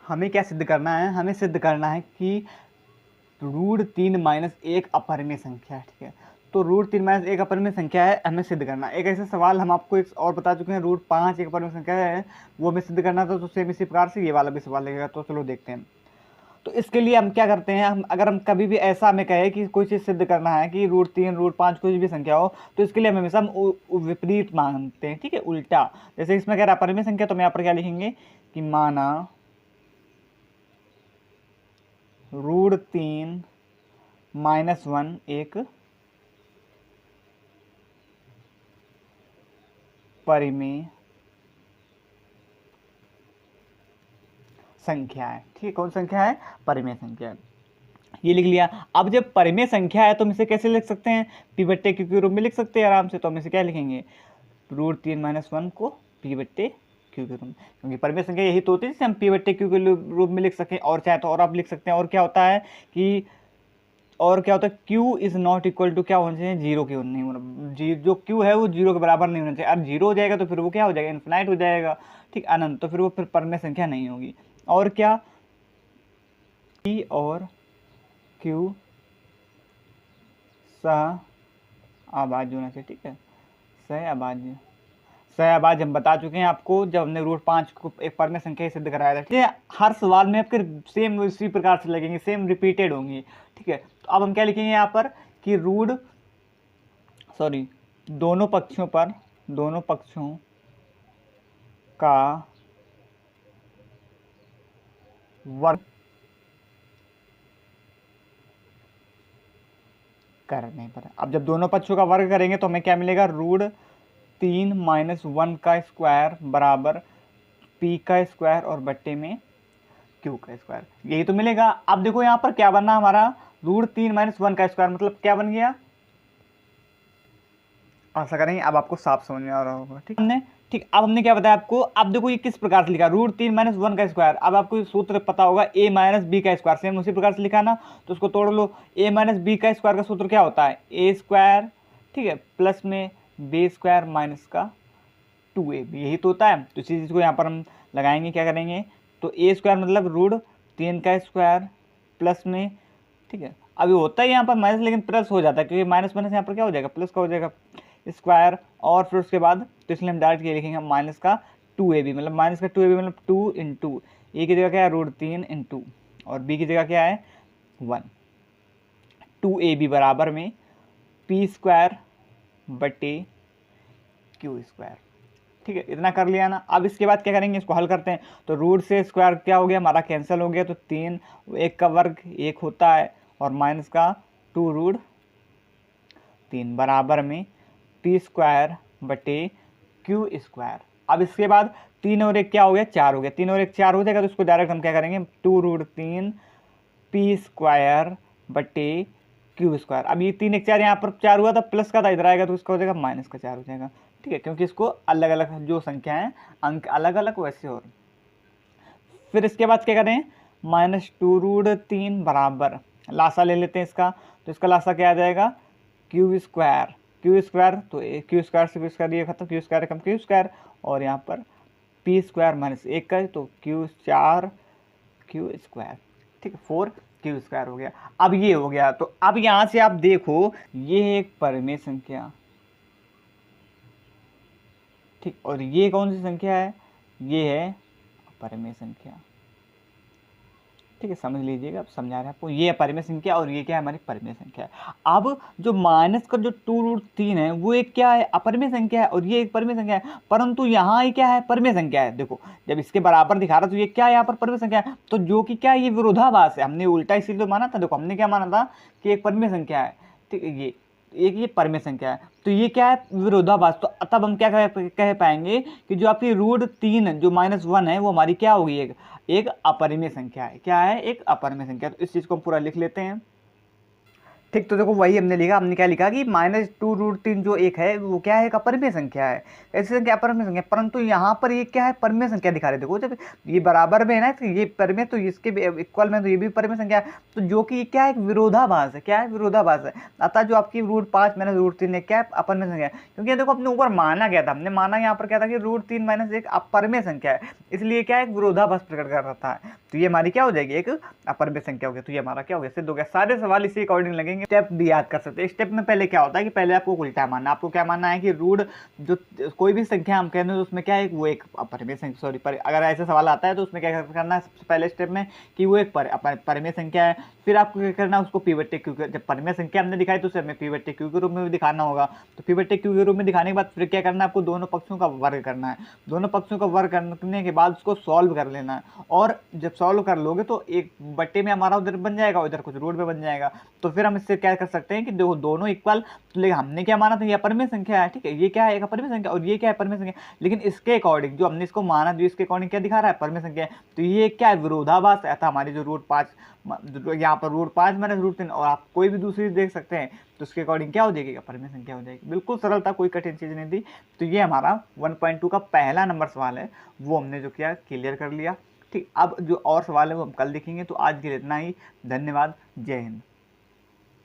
हमें क्या सिद्ध करना है, हमें सिद्ध करना है कि √3 - 1 अपरिमेय संख्या है। ठीक है, तो √3 - 1 अपरिमेय संख्या है, हमें सिद्ध करना है। एक ऐसा सवाल हम आपको एक और बता चुके हैं, √5 एक अपरिमेय संख्या है, वो हमें सिद्ध करना था। तो सेम इसी प्रकार से ये वाला भी सवाल लगेगा। तो चलो देखते हैं। तो इसके लिए हम क्या करते हैं, हम कभी भी ऐसा हमें कहे कि कोई चीज़ सिद्ध करना है कि √3 √5 कोई भी संख्या हो, तो इसके लिए हम हमेशा विपरीत मानते हैं। ठीक है, उल्टा। जैसे इसमें कह रहा है अपरिमेय संख्या, तो हम यहाँ पर क्या लिखेंगे कि माना √3 - 1 एक परिमेय संख्या है। ठीक है, कौन संख्या है, परिमेय संख्या है। ये लिख लिया। अब जब परिमेय संख्या है तो हम इसे कैसे लिख सकते हैं, p/q के रूप में लिख सकते हैं आराम से। तो हम इसे क्या लिखेंगे, √3 - 1 को p/q के रूप में, क्योंकि परिमेय संख्या यही तो होती है जिसे हम p/q के रूप में लिख सकें। और चाहे तो और आप लिख सकते हैं। और क्या होता है कि q is not equal to क्या होना चाहिए, 0 के नहीं होना, जो q है वो 0 के बराबर नहीं होना चाहिए। अगर 0 हो जाएगा तो फिर वो क्या हो जाएगा, इन्फिनाइट हो जाएगा। ठीक, अनंत। तो फिर वो फिर परिमेय संख्या नहीं होगी। और क्या, p और q सहअभाज्य होना चाहिए। ठीक है, सहअभाज्य। सहअभाज्य हम बता चुके हैं आपको जब हमने √5 को एक परिमेय संख्या सिद्ध कराया था। ठीक है, हर सवाल में आपके सेम इसी प्रकार से लगेंगे, सेम रिपीटेड होंगी। ठीक है, तो अब हम क्या लिखेंगे यहाँ पर कि दोनों पक्षों का वर्ग करने पर। अब जब दोनों पक्षों का वर्ग करेंगे तो हमें क्या मिलेगा, √3 - 1 का स्क्वायर बराबर p का स्क्वायर और बट्टे में q का स्क्वायर, यही तो मिलेगा। अब देखो यहाँ पर क्या बनना हमारा, √3 - 1 का स्क्वायर मतलब क्या बन गया, आशा करेंगे अब आपको साफ समझ में आ रहा होगा। ठीक, अब हमने क्या बताया आपको। अब देखो ये किस प्रकार से लिखा, √3 - 1 का स्क्वायर। अब आपको सूत्र पता होगा, a - b का स्क्वायर, सेम उसी प्रकार से लिखा ना। तो उसको तोड़ लो। a - b का स्क्वायर का सूत्र क्या होता है, a स्क्वायर, ठीक है, प्लस में b स्क्वायर माइनस का 2ab, यही तो होता है। तो इसी चीज़ को यहाँ पर हम लगाएंगे, क्या करेंगे, तो a स्क्वायर मतलब √3 का स्क्वायर प्लस में, ठीक है, अभी होता है यहाँ पर माइनस, लेकिन प्लस हो जाता है क्योंकि माइनस माइनस यहाँ पर क्या हो जाएगा, प्लस का हो जाएगा स्क्वायर। और फिर उसके बाद तो इसलिए हम डायरेक्ट ये लिखेंगे माइनस का 2ab, मतलब माइनस का 2ab मतलब 2 इंटू ए की जगह क्या है √3 इंटू और बी की जगह क्या है 1, 2ab बराबर में p स्क्वायर बटे q स्क्वायर। ठीक है, इतना कर लिया ना। अब इसके बाद क्या करेंगे, इसको हल करते हैं। तो रूट से स्क्वायर क्या हो गया हमारा, कैंसिल हो गया। तो 3, 1 का वर्ग 1 होता है और माइनस का 2√3 बराबर में p स्क्वायर बटे q स्क्वायर। अब इसके बाद 3 और 1 क्या हो गया, 4 हो गया। 3 और 1 4 हो जाएगा। तो इसको डायरेक्ट हम क्या करेंगे, 2√3 p स्क्वायर बटे q स्क्वायर। अब ये 3 1 4 यहाँ पर 4 हुआ था, प्लस का था, इधर आएगा तो इसका हो जाएगा माइनस का 4 हो जाएगा। ठीक है, क्योंकि इसको अलग अलग जो संख्या है अंक अलग अलग वैसे। और फिर इसके बाद क्या करें, -2√3 बराबर लासा ले लेते हैं इसका। तो इसका लासा क्या आ जाएगा, q स्क्वायर। तो q स्क्वायर से q स्क्वायर ये खत्म, q स्क्वायर कम q स्क्वायर, और यहाँ पर p स्क्वायर माइनस 1 का, तो q स्क्वायर। ठीक है, 4q स्क्वायर हो गया। अब ये हो गया। तो अब यहाँ से आप देखो, ये एक परिमेय संख्या, ठीक, और ये कौन सी संख्या है, ये है अपरिमेय संख्या। ठीक है, समझ लीजिएगा, अब समझा रहे हैं आपको। ये अपरिमेय संख्या और ये क्या है, हमारी परिमेय संख्या है। अब जो माइनस का जो 2√3 है वो एक क्या है, अपरिमेय संख्या है, और ये एक परिमेय संख्या है। परंतु यहाँ ये क्या है, परिमेय संख्या है। देखो जब इसके बराबर दिखा रहा तो ये क्या है, यहाँ पर परिमेय संख्या है। तो जो कि क्या है, ये विरोधाभास है। हमने उल्टा इसीलिए तो माना था। देखो हमने क्या माना था कि एक परिमेय संख्या है, ठीक है, ये परिमेय संख्या है। तो ये क्या है, विरोधाभास। तो तब हम क्या कह पाएंगे कि जो आपकी √3 जो -1 है वो हमारी क्या होगी, एक अपरिमेय संख्या है। क्या है, एक अपरिमेय संख्या। तो इस चीज को हम पूरा लिख लेते हैं ठीक, तो देखो वही हमने लिखा, हमने क्या लिखा कि -2√3 जो एक है वो क्या है, एक अपरिमेय संख्या है, ऐसी संख्या अपरिमेय संख्या, परंतु यहाँ पर ये क्या है, परिमेय संख्या दिखा रहे। देखो जब ये बराबर में है ना, तो ये परिमेय, तो इसके इक्वल में, तो ये भी परिमेय संख्या है, तो जो कि क्या है, एक विरोधाभास है। क्या है, विरोधाभास है। अतः जो आपकी √5 - √3 है क्या है, अपरिमेय संख्या है, क्योंकि ये देखो अपने ऊपर माना गया था, हमने माना यहाँ पर क्या था कि √3 - 1 अपरिमेय संख्या है, इसलिए क्या है, एक विरोधाभास प्रकट कर रहा था। तो ये हमारी क्या हो जाएगी, एक अपरिमेय संख्या हो गया। तो ये हमारा क्या हो गया, सिद्ध हो गया। सारे सवाल इसी अकॉर्डिंग लगेंगे। स्टेप भी याद कर सकते हैं। स्टेप में पहले क्या होता है कि पहले आपको उल्टा मानना, आपको क्या मानना है कि रूट जो कोई भी संख्या हम कहते हैं तो उसमें क्या है, वो एक अपरिमेय संख्या, सॉरी पर अगर ऐसा सवाल आता है तो उसमें क्या करना है सबसे पहले स्टेप में कि वो एक परिमेय संख्या है। फिर आपको क्या करना है, उसको P/Q, जब परिमेय संख्या हमने दिखाई तो उसे हमें P/Q के रूप में भी दिखाना होगा। तो P/Q के रूप में दिखाने के बाद फिर क्या करना है, आपको दोनों पक्षों का वर्ग करना है। दोनों पक्षों का वर्ग करने के बाद उसको सॉल्व कर लेना है, और जब सॉल्व कर लोगे तो एक बट्टे में हमारा उधर बन जाएगा, उधर कुछ रूट में बन जाएगा। तो फिर हम इससे क्या कर सकते हैं कि देखो दोनों इक्वल, तो लेकिन हमने क्या माना था, ये अपरिमेय संख्या है, ठीक है, ये क्या है, एक अपरिमेय संख्या, और ये क्या है, परिमेय संख्या। लेकिन इसके अकॉर्डिंग जो हमने इसको माना, जो इसके अकॉर्डिंग क्या दिखा रहा है, परिमेय संख्या है। तो ये क्या है, विरोधाभास है। था हमारी जो √5, यहाँ पर √5 - √3, और आप कोई भी दूसरी देख सकते हैं, तो उसके अकॉर्डिंग क्या हो जाएगी, अपरिमेय संख्या हो जाएगी। बिल्कुल सरल था, कोई कठिन चीज़ नहीं थी। तो ये हमारा 1.2 का पहला नंबर सवाल है, वो हमने जो किया क्लियर कर लिया। ठीक, अब जो और सवाल है वो हम कल देखेंगे। तो आज के लिए इतना ही। धन्यवाद। जय हिंद।